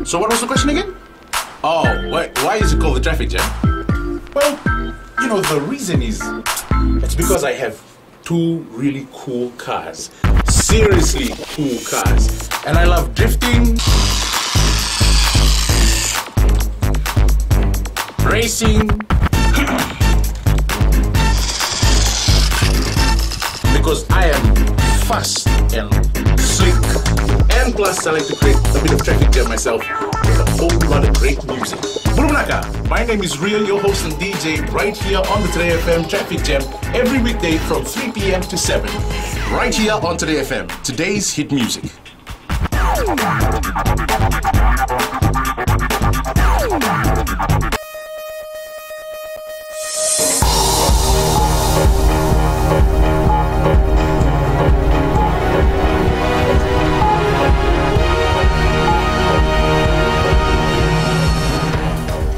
So what was the question again? Oh, why is it called the traffic jam? Well, you know, the reason is it's because I have two really cool cars. Seriously cool cars. And I love drifting, racing, because I am fast and slick, and plus I like to create a bit of traffic jam myself with a whole lot of great music. Bulumnaka, my name is Rio, your host and DJ, right here on the Today FM Traffic Jam every weekday from 3 p.m. to 7. Right here on Today FM, today's hit music.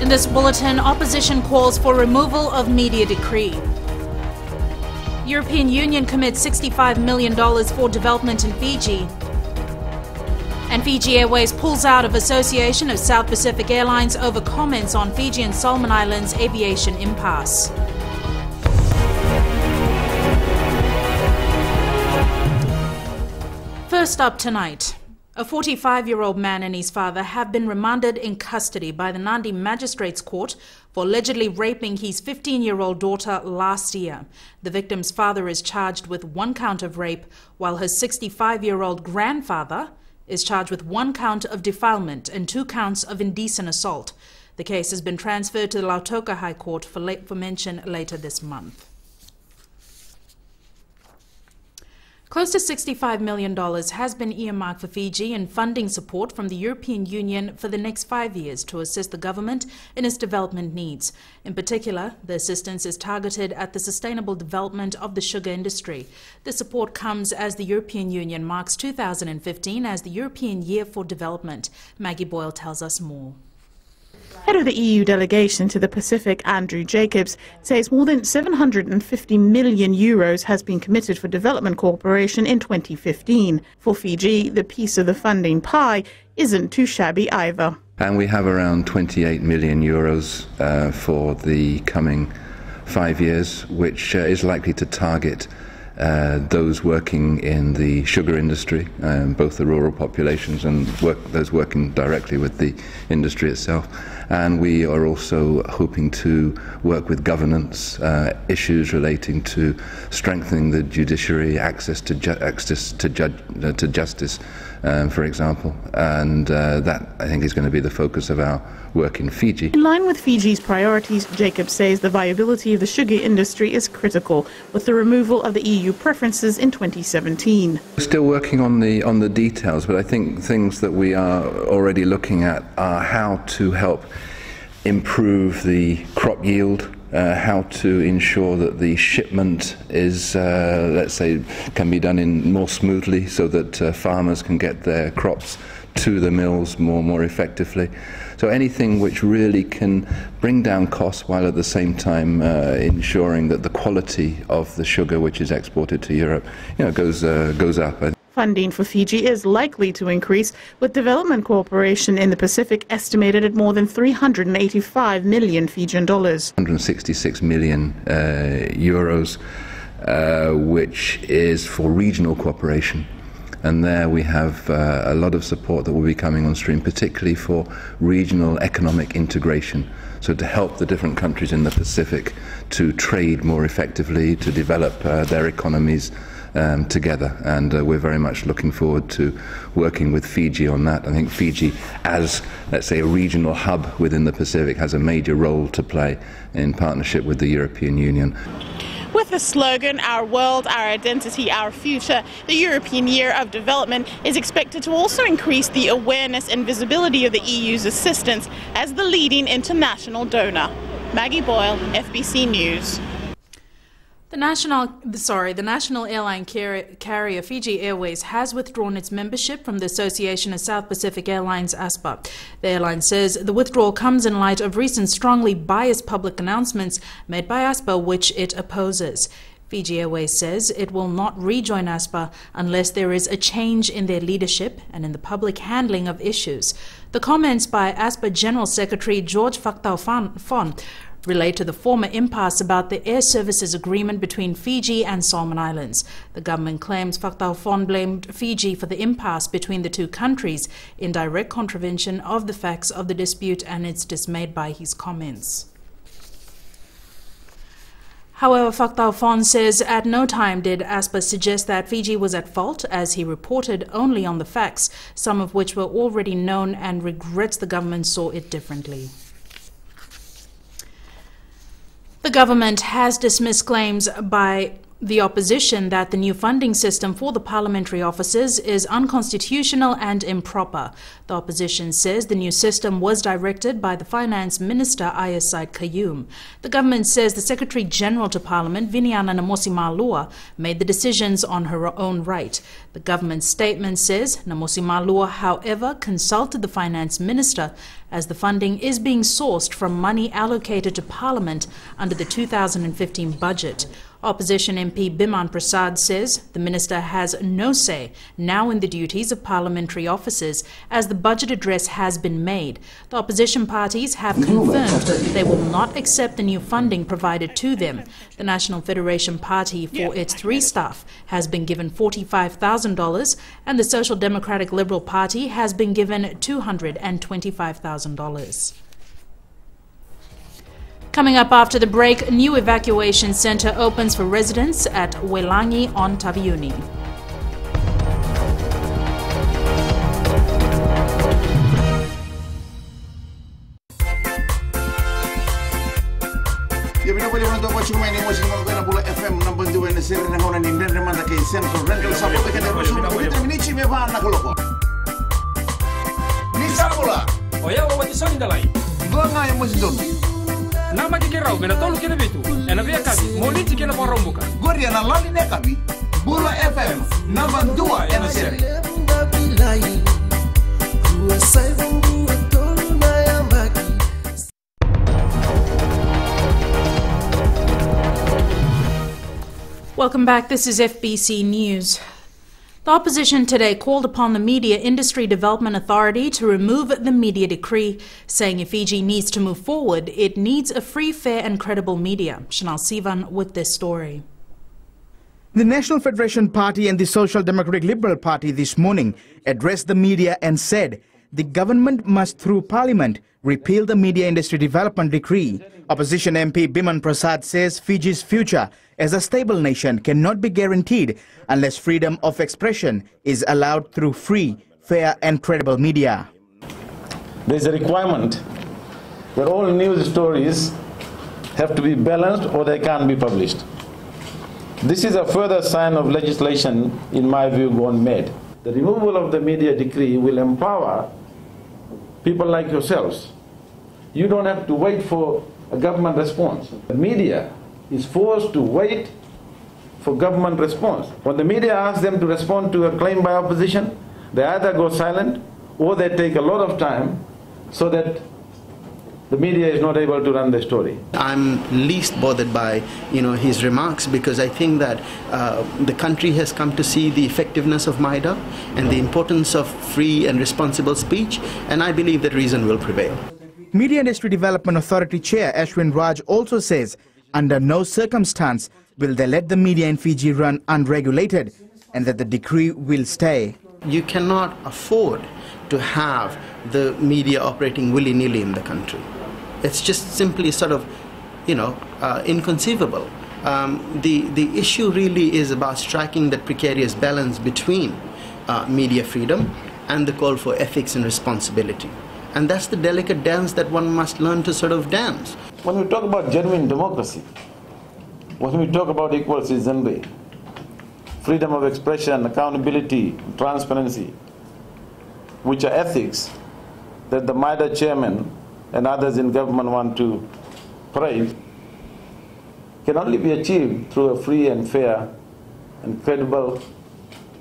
In this bulletin, opposition calls for removal of media decree. European Union commits $65 million for development in Fiji. And Fiji Airways pulls out of Association of South Pacific Airlines over comments on Fiji and Solomon Islands aviation impasse. First up tonight. A 45-year-old man and his father have been remanded in custody by the Nadi Magistrates Court for allegedly raping his 15-year-old daughter last year. The victim's father is charged with 1 count of rape, while her 65-year-old grandfather is charged with 1 count of defilement and 2 counts of indecent assault. The case has been transferred to the Lautoka High Court for mention later this month. Close to $65 million has been earmarked for Fiji in funding support from the European Union for the next 5 years to assist the government in its development needs. In particular, the assistance is targeted at the sustainable development of the sugar industry. The support comes as the European Union marks 2015 as the European Year for Development. Maggie Boyle tells us more. Head of the EU delegation to the Pacific, Andrew Jacobs, says more than €750 million has been committed for development cooperation in 2015. For Fiji, the piece of the funding pie isn't too shabby either. And we have around €28 million for the coming 5 years, which is likely to target those working in the sugar industry, both the rural populations and those working directly with the industry itself. And we are also hoping to work with governance issues relating to strengthening the judiciary, access to justice, for example. And that, I think, is going to be the focus of our work in Fiji. In line with Fiji's priorities, Jacob says the viability of the sugar industry is critical, with the removal of the EU preferences in 2017. We're still working on the details, but I think things that we are already looking at are how to help improve the crop yield, how to ensure that the shipment is, let's say, can be done in more smoothly so that farmers can get their crops to the mills more effectively. So anything which really can bring down costs while at the same time ensuring that the quality of the sugar which is exported to Europe, goes up. Funding for Fiji is likely to increase, with development cooperation in the Pacific estimated at more than 385 million Fijian dollars. 166 million euros, which is for regional cooperation. And there we have a lot of support that will be coming on stream, particularly for regional economic integration. So to help the different countries in the Pacific to trade more effectively, to develop their economies together. And we're very much looking forward to working with Fiji on that. I think Fiji, as, let's say, a regional hub within the Pacific, has a major role to play in partnership with the European Union. With the slogan, "Our World, Our Identity, Our Future," the European Year of Development is expected to also increase the awareness and visibility of the EU's assistance as the leading international donor. Maggie Boyle, FBC News. The national airline carrier Fiji Airways has withdrawn its membership from the Association of South Pacific Airlines, ASPA. The airline says the withdrawal comes in light of recent strongly biased public announcements made by ASPA, which it opposes. Fiji Airways says it will not rejoin ASPA unless there is a change in their leadership and in the public handling of issues. The comments by ASPA General Secretary George Factaufon relate to the former impasse about the air services agreement between Fiji and Solomon Islands. The government claims Factaufon blamed Fiji for the impasse between the two countries in direct contravention of the facts of the dispute, and it's dismayed by his comments. However, Factaufon says at no time did ASPA suggest that Fiji was at fault, as he reported only on the facts, some of which were already known, and regrets the government saw it differently. The government has dismissed claims by the opposition that the new funding system for the parliamentary offices is unconstitutional and improper. The opposition says the new system was directed by the Finance Minister Ayasaid Qayyum. The government says the Secretary General to Parliament, Viniana Namosi-Malua, made the decisions on her own right. The government statement says Namosi-Malua, however, consulted the Finance Minister as the funding is being sourced from money allocated to Parliament under the 2015 budget. Opposition MP Biman Prasad says the minister has no say now in the duties of parliamentary officers as the budget address has been made. The opposition parties have confirmed they will not accept the new funding provided to them. The National Federation Party, for its 3 staff, has been given $45,000 and the Social Democratic Liberal Party has been given $225,000. Coming up after the break, new evacuation centre opens for residents at Welangi on Taviuni. FM number 2 na sir na ngona ni ndre manda kay central rental sapo ke na rusu na witra minichi me va na koloko ni sapola oya wa tisoni dalai donga ya mosdon nama kikirau mena tolu kina bitu ena via kabi moliti kina porombuka goria na lali ne kabi Bula FM number 2 na sir. Welcome back. This is FBC News. The opposition today called upon the Media Industry Development Authority to remove the media decree, saying if Fiji needs to move forward, it needs a free, fair and credible media. Chanel Sivan with this story. The National Federation Party and the Social Democratic Liberal Party this morning addressed the media and said the government must, through Parliament, repeal the Media Industry Development Decree. Opposition MP Biman Prasad says Fiji's future as a stable nation cannot be guaranteed unless freedom of expression is allowed through free, fair and credible media. There is a requirement that all news stories have to be balanced or they can't be published. This is a further sign of legislation, in my view, gone mad. The removal of the media decree will empower people like yourselves. You don't have to wait for a government response. The media is forced to wait for government response. When the media asks them to respond to a claim by opposition, they either go silent or they take a lot of time so that the media is not able to run the story. I'm least bothered by his remarks, because I think that the country has come to see the effectiveness of MIDA and the importance of free and responsible speech, and I believe that reason will prevail. Media Industry Development Authority Chair Ashwin Raj also says under no circumstance will they let the media in Fiji run unregulated, and that the decree will stay. You cannot afford to have the media operating willy-nilly in the country. It's just simply sort of, inconceivable. The issue really is about striking that precarious balance between media freedom and the call for ethics and responsibility. And that's the delicate dance that one must learn to sort of dance. When we talk about genuine democracy, when we talk about equal citizenry, freedom of expression, accountability, transparency, which are ethics that the MIDA chairman and others in government want to praise, can only be achieved through a free and fair and credible,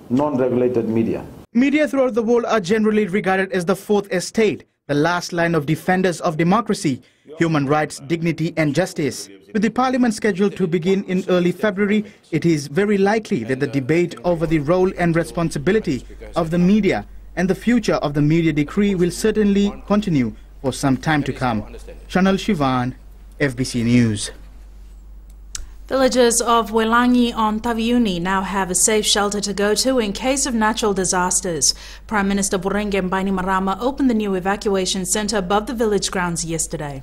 non-regulated media. Media throughout the world are generally regarded as the fourth estate, the last line of defenders of democracy, human rights, dignity and justice. With the parliament scheduled to begin in early February, it is very likely that the debate over the role and responsibility of the media and the future of the media decree will certainly continue for some time to come. Chanel Shivan, FBC News. Villagers of Welangi on Taviuni now have a safe shelter to go to in case of natural disasters. Prime Minister Burenge Bainimarama opened the new evacuation centre above the village grounds yesterday.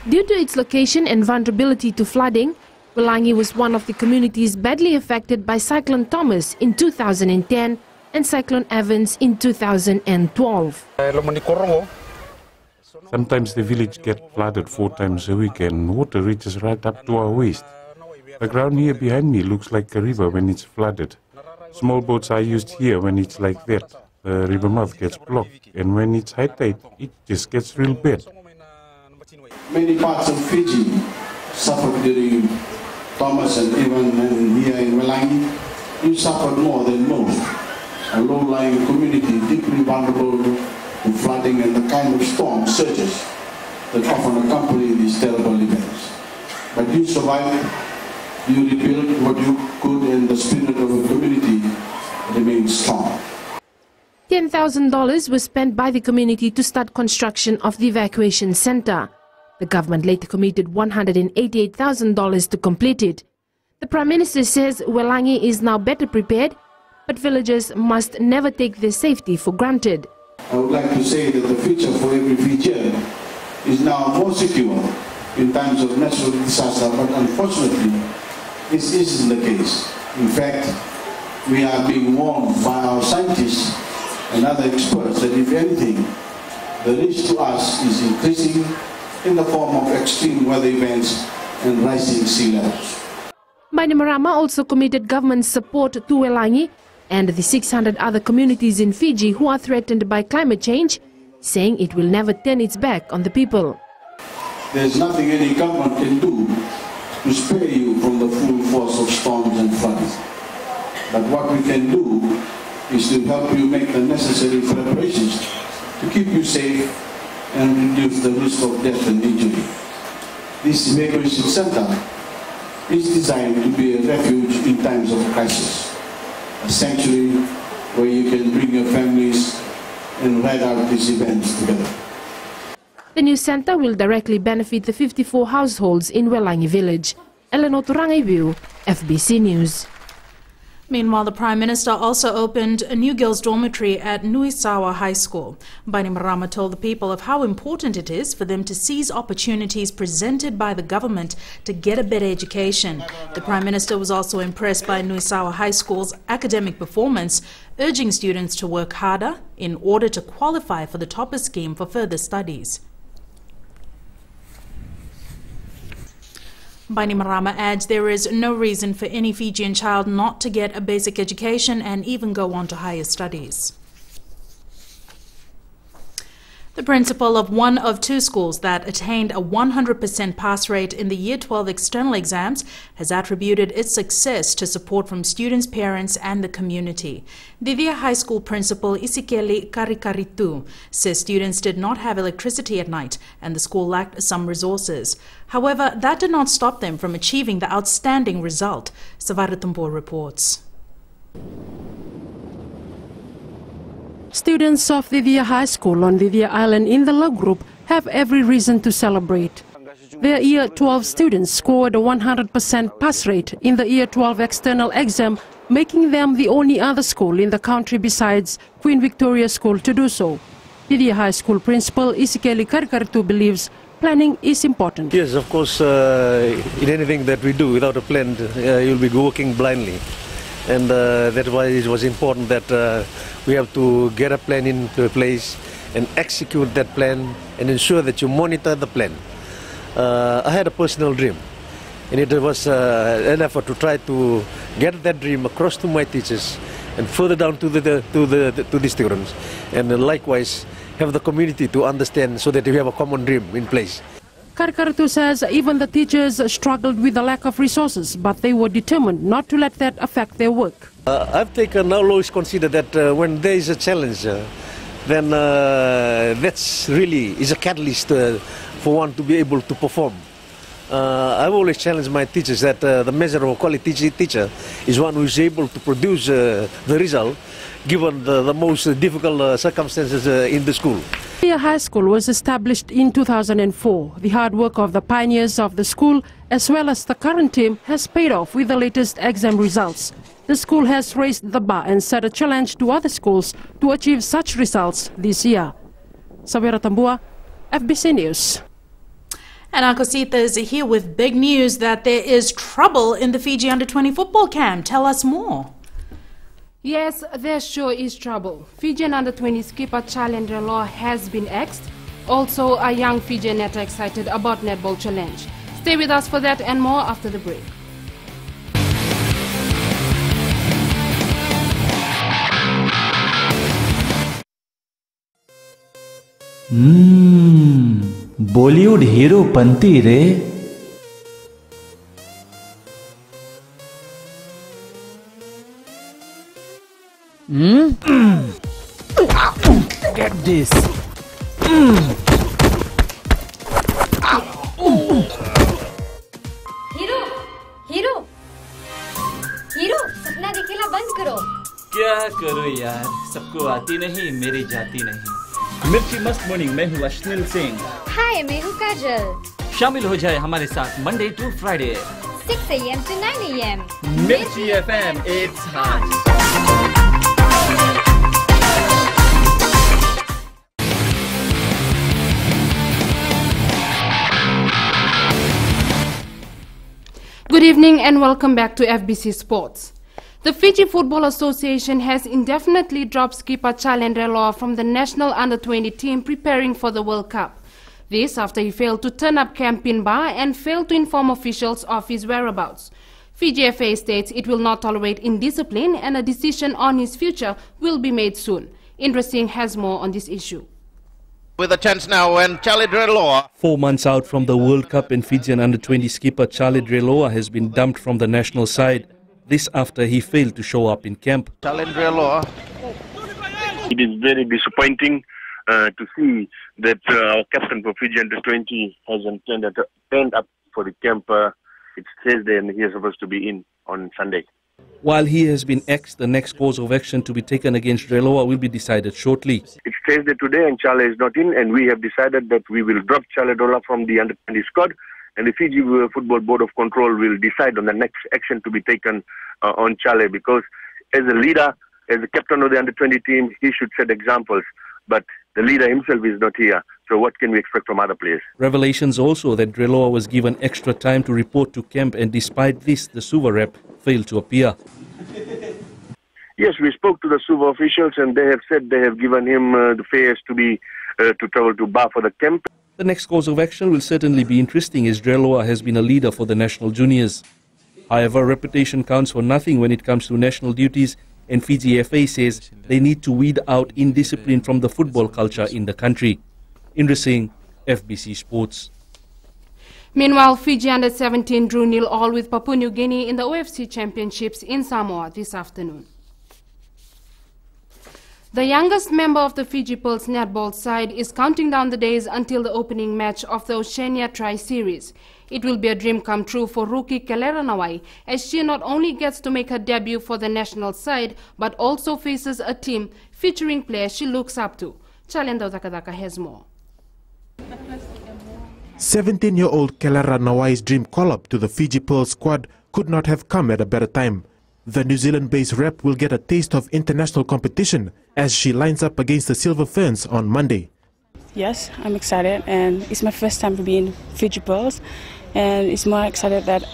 Due to its location and vulnerability to flooding, Welangi was one of the communities badly affected by Cyclone Thomas in 2010 and Cyclone Evans in 2012. Sometimes the village gets flooded 4 times a week and water reaches right up to our waist. The ground here behind me looks like a river when it's flooded. Small boats are used here when it's like that. The river mouth gets blocked, and when it's high tide, it just gets real bad. Many parts of Fiji suffered during Thomas and even here in Welangi. You suffered more than most. A low-lying community deeply vulnerable to flooding and the kind of storm surges that often accompany these terrible events. But you survived, you rebuilt what you could, and the spirit of a community remains strong. $10,000 was spent by the community to start construction of the evacuation centre. The government later committed $188,000 to complete it. The Prime Minister says Welangi is now better prepared, but villagers must never take their safety for granted. I would like to say that the future for every Fijian is now more secure in times of natural disaster, but unfortunately, this isn't the case. In fact, we are being warned by our scientists and other experts that if anything, the risk to us is increasing in the form of extreme weather events and rising sea levels. Bainimarama also committed government support to Welangi and the 600 other communities in Fiji who are threatened by climate change, saying it will never turn its back on the people. There's nothing any government can do to spare you from the full force of storms and floods. But what we can do is to help you make the necessary preparations to keep you safe and reduce the risk of death and injury. This evacuation center is designed to be a refuge in times of crisis, a sanctuary where you can bring your families and ride out these events together. The new centre will directly benefit the 54 households in Welangi village. Eleanor Turangaiviu, FBC News. Meanwhile, the Prime Minister also opened a new girls' dormitory at Nuisawa High School. Bainimarama told the people of how important it is for them to seize opportunities presented by the government to get a better education. The Prime Minister was also impressed by Nuisawa High School's academic performance, urging students to work harder in order to qualify for the topper scheme for further studies. Bainimarama adds there is no reason for any Fijian child not to get a basic education and even go on to higher studies. The principal of one of 2 schools that attained a 100% pass rate in the Year 12 external exams has attributed its success to support from students, parents and the community. Divya High School principal Isikeli Karikaritu says students did not have electricity at night and the school lacked some resources. However, that did not stop them from achieving the outstanding result. Savaratumbo reports. Students of Divya High School on Divya Island in the Low Group have every reason to celebrate. Their Year 12 students scored a 100% pass rate in the Year 12 external exam, making them the only other school in the country besides Queen Victoria School to do so. Divya High School principal Isikeli Karikaritu believes planning is important. Yes, of course, in anything that we do without a plan, you'll be working blindly. And that's why it was important that we have to get a plan into place and execute that plan and ensure that you monitor the plan. I had a personal dream, and it was an effort to try to get that dream across to my teachers and further down to the students, and likewise have the community to understand so that we have a common dream in place. Karikaritu says even the teachers struggled with the lack of resources, but they were determined not to let that affect their work. I've taken, I'll always consider that when there is a challenge, then that's really is a catalyst for one to be able to perform I've always challenged my teachers that the measure of a quality teacher is one who is able to produce the result given the most difficult circumstances in the school. Ria High School was established in 2004. The hard work of the pioneers of the school as well as the current team has paid off with the latest exam results. The school has raised the bar and set a challenge to other schools to achieve such results this year. Sawira Tambua, FBC News. And Akosita is here with big news that there is trouble in the Fiji Under-20 football camp. Tell us more. Yes, there sure is trouble. Fijian Under-20 skipper Chalendra Law has been axed. Also, a young Fijianetta excited about Netball Challenge. Stay with us for that and more after the break. Bollywood hero पंती रे Get this. Hero hero hero सपना दिखेला बंद करो। क्या करो यार, सबको आती नहीं, मेरी जाती नहीं। मिर्ची मस्त मॉर्निंग में हूँ अश्विन सिंह। हाय मैं हूँ काजल। शामिल हो जाए हमारे साथ Monday to Friday 6 AM to 9 AM मिर्ची FM, it's hot. Good evening and welcome back to FBC Sports. The Fiji Football Association has indefinitely dropped skipper Chalendra Law from the national under-20 team preparing for the World Cup. This after he failed to turn up camp in Ba and failed to inform officials of his whereabouts. Fiji FA states it will not tolerate indiscipline and a decision on his future will be made soon. Indra Singh has more on this issue. With a chance now when Chalendra Law. 4 months out from the World Cup and Fijian under-20 skipper Chalendra Law has been dumped from the national side. This after he failed to show up in camp. Chalendra Law. It is very disappointing to see that our captain for Fiji under-20 hasn't turned up for the camp. It's Thursday and he is supposed to be in on Sunday. While he has been axed, the next course of action to be taken against Reloa will be decided shortly. It's Thursday today and Chale is not in, and we have decided that we will drop Chale Dola from the under-20 squad, and the Fiji Football Board of Control will decide on the next action to be taken on Chale, because as a leader, as the captain of the under-20 team, he should set examples, but the leader himself is not here. So what can we expect from other players? Revelations also that Reloa was given extra time to report to camp, and despite this, the Suva rep failed to appear. Yes, we spoke to the Suva officials and they have said they have given him the fares to travel to Ba for the camp. The next course of action will certainly be interesting, as Reloa has been a leader for the national juniors. However, reputation counts for nothing when it comes to national duties, and Fiji FA says they need to weed out indiscipline from the football culture in the country. Indra Singh, FBC Sports. Meanwhile, Fiji under-17 drew 0-0 with Papua New Guinea in the OFC Championships in Samoa this afternoon. The youngest member of the Fiji Pearls netball side is counting down the days until the opening match of the Oceania Tri-Series. It will be a dream come true for rookie Kelera Nawai, as she not only gets to make her debut for the national side, but also faces a team featuring players she looks up to. Chalendo Takadaka has more. 17-year-old Kelera Nawai's dream call-up to the Fiji Pearls squad could not have come at a better time. The New Zealand-based rep will get a taste of international competition as she lines up against the Silver Ferns on Monday. Yes, I'm excited, and it's my first time to be in Fiji Pearls, and it's more excited that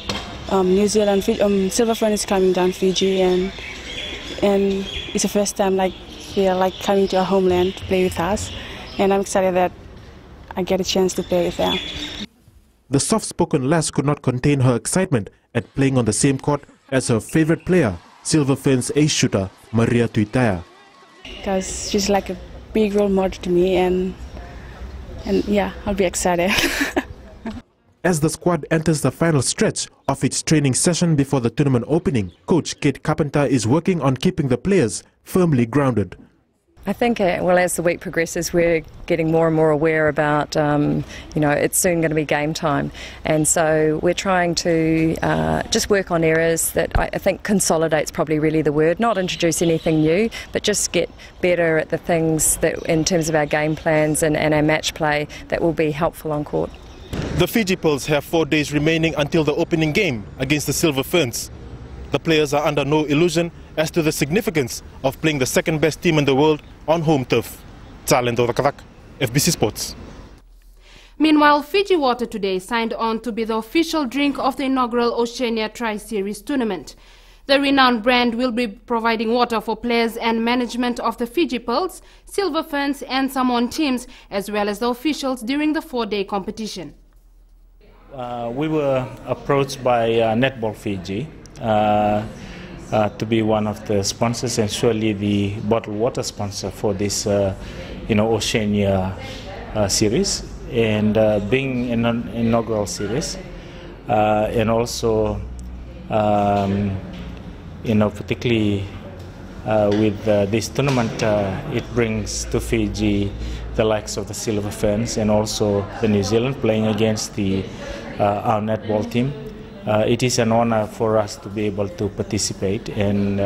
New Zealand Silver Fern is coming down Fiji, and it's the first time they're coming to our homeland to play with us, and I'm excited that I get a chance to play with them. The soft-spoken lass could not contain her excitement at playing on the same court as her favorite player, Silver Fern's ace shooter, Maria Tuitaya. Because she's like a big role model to me, and yeah, I'll be excited. As the squad enters the final stretch of its training session before the tournament opening, coach Kate Carpenter is working on keeping the players firmly grounded. I think, well, as the week progresses, we're getting more and more aware about, it's soon going to be game time. And so we're trying to just work on areas that I think consolidate's probably really the word, not introduce anything new, but just get better at the things that, in terms of our game plans and our match play, that will be helpful on court. The Fiji Pearls have 4 days remaining until the opening game against the Silver Ferns. The players are under no illusion as to the significance of playing the second best team in the world on home turf. FBC Sports. Meanwhile, Fiji Water today signed on to be the official drink of the inaugural Oceania Tri-Series tournament. The renowned brand will be providing water for players and management of the Fiji Pearls, Silver Ferns and Samoan teams, as well as the officials during the 4-day competition. We were approached by Netball Fiji to be one of the sponsors and surely the bottled water sponsor for this Oceania series, and being an inaugural series, and also particularly with this tournament, it brings to Fiji the likes of the Silver Ferns and also the New Zealand playing against our netball team. It is an honor for us to be able to participate and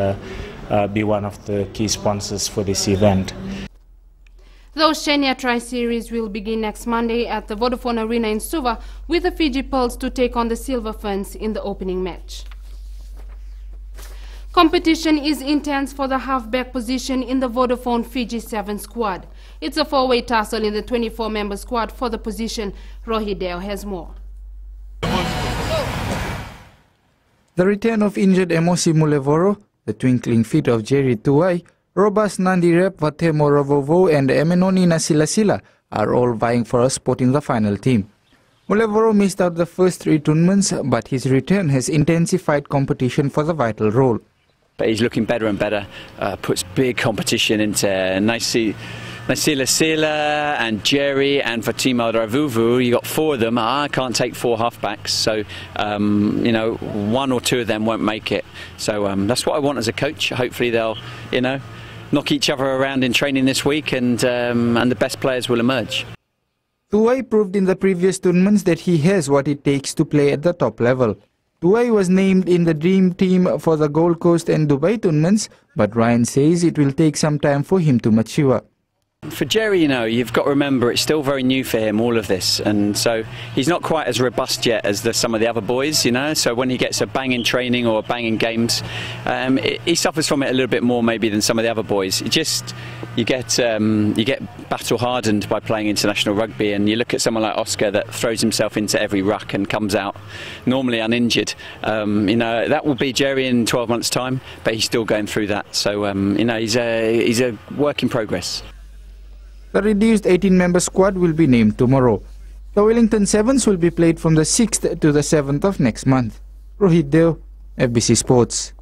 be one of the key sponsors for this event. The Oceania Tri-Series will begin next Monday at the Vodafone Arena in Suva, with the Fiji Pearls to take on the Silver Ferns in the opening match. Competition is intense for the halfback position in the Vodafone Fiji 7 squad. It's a 4-way tussle in the 24-member squad for the position. Rohideo has more. The return of injured Emosi Mulevoro, the twinkling feet of Jerry Tuai, robust Nadi rep Vatemo Ravovo and Emenoni Nasilasila are all vying for a spot in the final team. Mulevoro missed out the first 3 tournaments, but his return has intensified competition for the vital role. But he's looking better and better, puts big competition into Nasilasila and Jerry and Fatima Ravuvu. You got 4 of them. I can't take 4 halfbacks, so 1 or 2 of them won't make it. So that's what I want as a coach. Hopefully they'll, knock each other around in training this week, and the best players will emerge. Tuai proved in the previous tournaments that he has what it takes to play at the top level. Tuai was named in the dream team for the Gold Coast and Dubai tournaments, but Ryan says it will take some time for him to mature. For Jerry, you've got to remember it's still very new for him, all of this, and so he's not quite as robust yet as some of the other boys, so when he gets a bang in training or a bang in games, he suffers from it a little bit more maybe than some of the other boys. You get battle hardened by playing international rugby, and you look at someone like Oscar that throws himself into every ruck and comes out normally uninjured. That will be Jerry in 12 months' time, but he's still going through that, so he's a work in progress. The reduced 18-member squad will be named tomorrow. The Wellington Sevens will be played from the 6th to the 7th of next month. Rohideo, FBC Sports.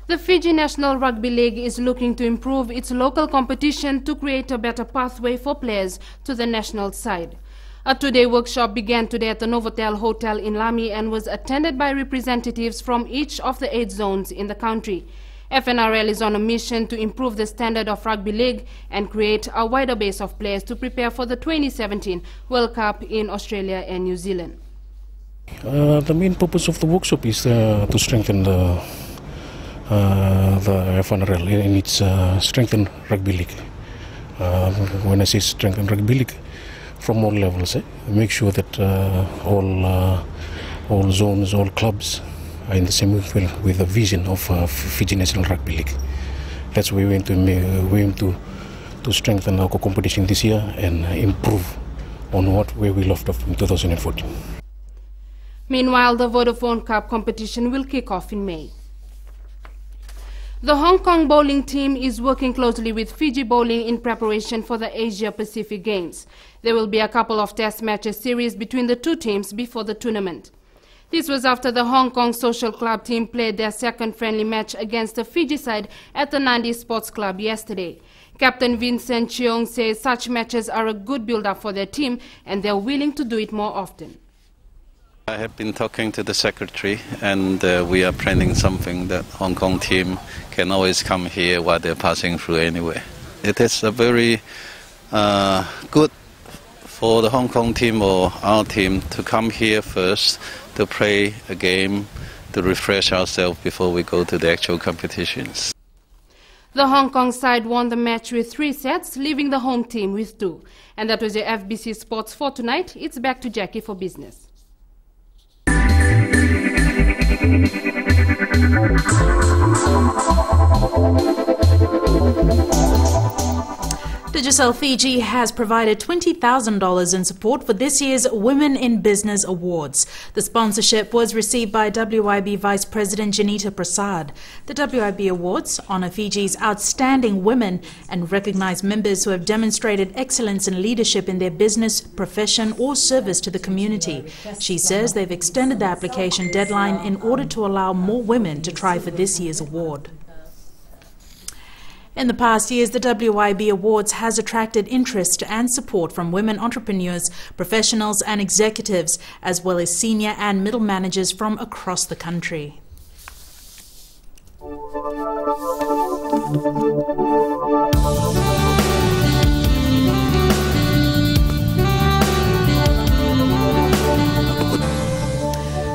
The Fiji National Rugby League is looking to improve its local competition to create a better pathway for players to the national side. A 2-day workshop began today at the Novotel Hotel in Lamy and was attended by representatives from each of the 8 zones in the country. FNRL is on a mission to improve the standard of rugby league and create a wider base of players to prepare for the 2017 World Cup in Australia and New Zealand. The main purpose of the workshop is to strengthen the FNRL in its strengthen rugby league. When I say strengthen rugby league, from all levels, make sure that all zones, all clubs are in the same field with the vision of Fiji National Rugby League. That's why we aim to strengthen our competition this year and improve on where we left off in 2014. Meanwhile, the Vodafone Cup competition will kick off in May. The Hong Kong bowling team is working closely with Fiji Bowling in preparation for the Asia Pacific Games. There will be a couple of test matches series between the 2 teams before the tournament. This was after the Hong Kong Social Club team played their second friendly match against the Fiji side at the Nadi Sports Club yesterday. Captain Vincent Cheong says such matches are a good build-up for their team and they're willing to do it more often. I have been talking to the secretary, and we are planning something that Hong Kong team can always come here while they're passing through anyway. it is a very good for the Hong Kong team or our team to come here first to play a game, to refresh ourselves before we go to the actual competitions. The Hong Kong side won the match with 3 sets, leaving the home team with 2. And that was your FBC Sports for tonight. It's back to Jackie for business. Digicel Fiji has provided $20,000 in support for this year's Women in Business Awards. The sponsorship was received by WIB Vice President Janita Prasad. The WIB Awards honour Fiji's outstanding women and recognise members who have demonstrated excellence and leadership in their business, profession or service to the community. She says they've extended the application deadline in order to allow more women to try for this year's award. In the past years, the WIB Awards has attracted interest and support from women entrepreneurs, professionals and executives, as well as senior and middle managers from across the country.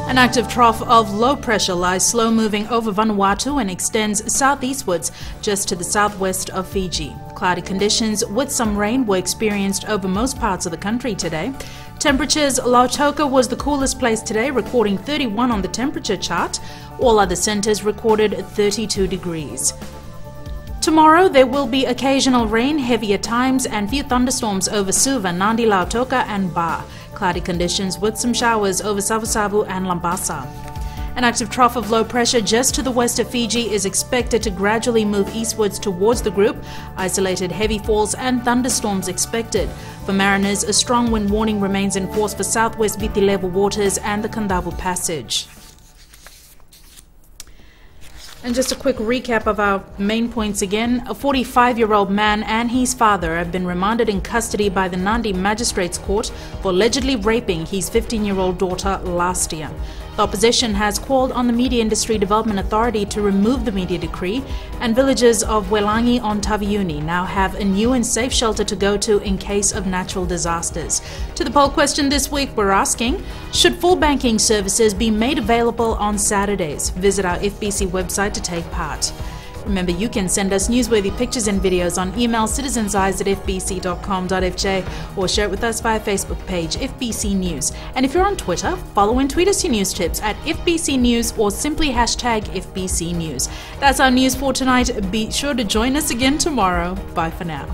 An active trough of low pressure lies slow moving over Vanuatu and extends southeastwards just to the southwest of Fiji. Cloudy conditions with some rain were experienced over most parts of the country today. Temperatures: Lautoka was the coolest place today, recording 31 on the temperature chart. All other centres recorded 32 degrees. Tomorrow there will be occasional rain, heavy at times, and few thunderstorms over Suva, Nadi, Lautoka and Ba. Cloudy conditions with some showers over Savu and Lambasa. An active trough of low pressure just to the west of Fiji is expected to gradually move eastwards towards the group. Isolated heavy falls and thunderstorms expected. For mariners, a strong wind warning remains in force for southwest Viti level waters and the Kandavu Passage. And just a quick recap of our main points again. A 45-year-old man and his father have been remanded in custody by the Nadi Magistrates Court for allegedly raping his 15-year-old daughter last year. The opposition has called on the Media Industry Development Authority to remove the media decree, and villagers of Welangi on Taviuni now have a new and safe shelter to go to in case of natural disasters. To the poll question this week, we're asking, should full banking services be made available on Saturdays? Visit our FBC website to take part. Remember, you can send us newsworthy pictures and videos on email citizenseyes@fbc.com.fj or share it with us via Facebook page FBC News. And if you're on Twitter, follow and tweet us your news tips at FBC News or simply hashtag FBC News. That's our news for tonight. Be sure to join us again tomorrow. Bye for now.